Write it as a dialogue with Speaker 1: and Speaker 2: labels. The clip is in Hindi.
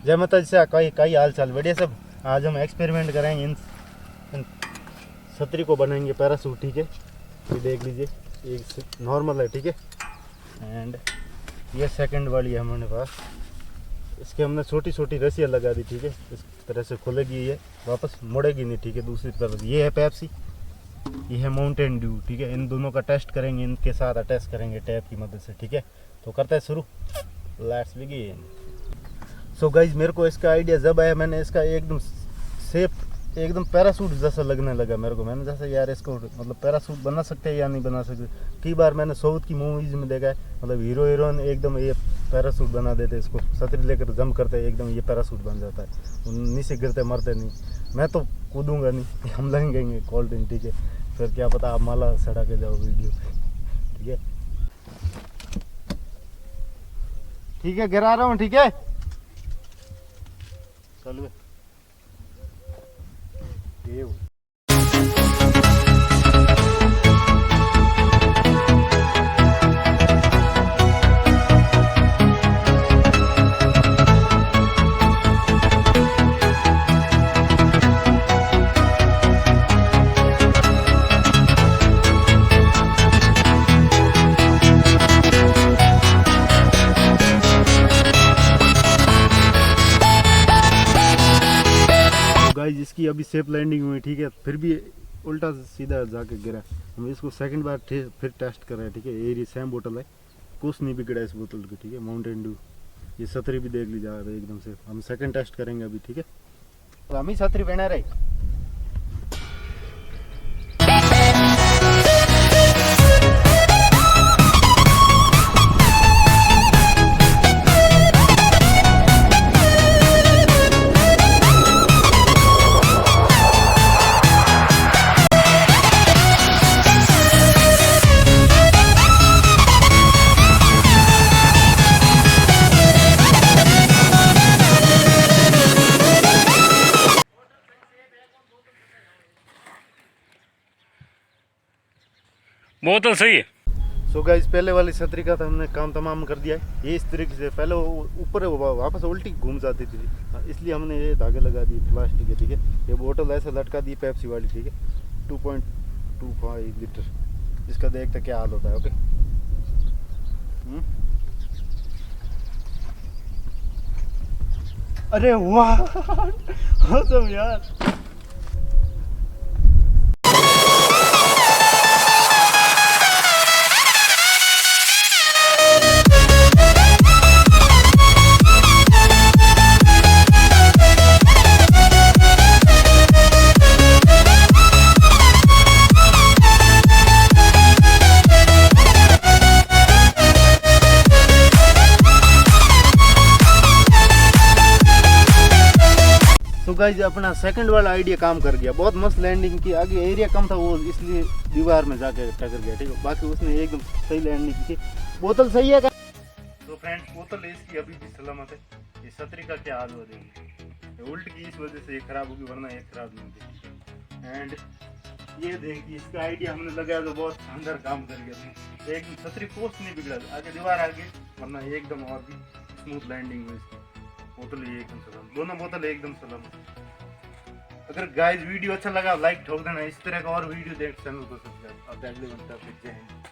Speaker 1: जय माता जी से कई हाल चाल बढ़िया सब। आज हम एक्सपेरिमेंट करेंगे इन छतरी को बनाएंगे पैरासूट। ठीक है, ये देख लीजिए, एक नॉर्मल है। ठीक है, एंड ये सेकंड वाली है हमारे पास। इसके हमने छोटी छोटी रस्सियाँ लगा दी। ठीक है, इस तरह से खुलेगी, ये वापस मुड़ेगी नहीं। ठीक है, दूसरी तरफ ये है पेप्सी, ये है माउंटेन ड्यू। ठीक है, इन दोनों का टेस्ट करेंगे, इनके साथ अटैच करेंगे टैप की मदद से। ठीक है, तो करते हैं शुरू, लेट्स बिगिन। सो गाइज, मेरे को इसका आइडिया जब आया, मैंने इसका एकदम सेफ, एकदम पैरासूट जैसा लगने लगा मेरे को। मैंने जैसे यार इसको मतलब पैरासूट बना सकते हैं या नहीं बना सकते। कई बार मैंने साउथ की मूवीज़ में देखा है, मतलब हीरो हीरोइन एकदम ये पैरासूट बना देते, इसको छतरी लेकर जंप करते, एकदम ये पैरासूट बन जाता है, नीचे गिरते मरते नहीं। मैं तो कूदूंगा नहीं, हम लगेंगे कोल्ड ड्रिंक। ठीक है, फिर क्या पता आप माला सड़ा के जाओ वीडियो। ठीक है, ठीक है, गिरा रहा हूँ। ठीक है, चलो ये गाइस, इसकी अभी सेफ लैंडिंग हुई। ठीक है, फिर भी उल्टा सीधा जाके गिरा। हम इसको सेकंड बार फिर टेस्ट कर रहे हैं। ठीक है, ये सेम बोतल है, कुछ नहीं बिगड़ा इस बोतल की। ठीक है, माउंटेन ड्यू, ये छतरी भी देख लीजिए एकदम से। हम सेकंड टेस्ट करेंगे अभी। ठीक है, तो हम ही छतरी पहना रहे।
Speaker 2: बोतल सही है।
Speaker 1: सो गाइस, पहले वाली छतरी का तो हमने काम तमाम कर दिया है। ये इस तरीके से पहले ऊपर वापस उल्टी घूम जाती थी, इसलिए हमने ये धागे लगा दिए प्लास्टिक के। ठीक है, ये बोतल ऐसे लटका दी पेप्सी वाली। ठीक है, 2.25 लीटर। इसका देखते क्या हाल होता है। ओके, अरे वाह, awesome यार। तो गाइस, अपना सेकंड वाला आइडिया काम कर गया, बहुत मस्त लैंडिंग की। आगे एरिया कम था, वो इसलिए दीवार में जाके टकर गया। ठीक है, बाकी उसने एकदम सही लैंडिंग की। बोतल सही है। तो फ्रेंड्स, बोतल इसकी अभी भी सलामत है। ये छतरी का क्या हाल हो जाएगी, उल्ट की इस वजह से ये खराब होगी, वरना ये खराब नहीं होती। एंड ये देखिए, इसका आइडिया हमने लगाया तो बहुत शानदार काम कर गया। एकदम छतरी पोस्ट नहीं बिगड़ा, आगे दीवार आगे, वरना एकदम और भी स्मूथ लैंडिंग हुई इसकी। बोतल ये एकदम सलाम, दोनों बोतल एकदम सलाम। अगर गाइस वीडियो अच्छा लगा लाइक ठोक देना। इस तरह का और वीडियो देख चैनल को सब्सक्राइब। अब अगले घंटे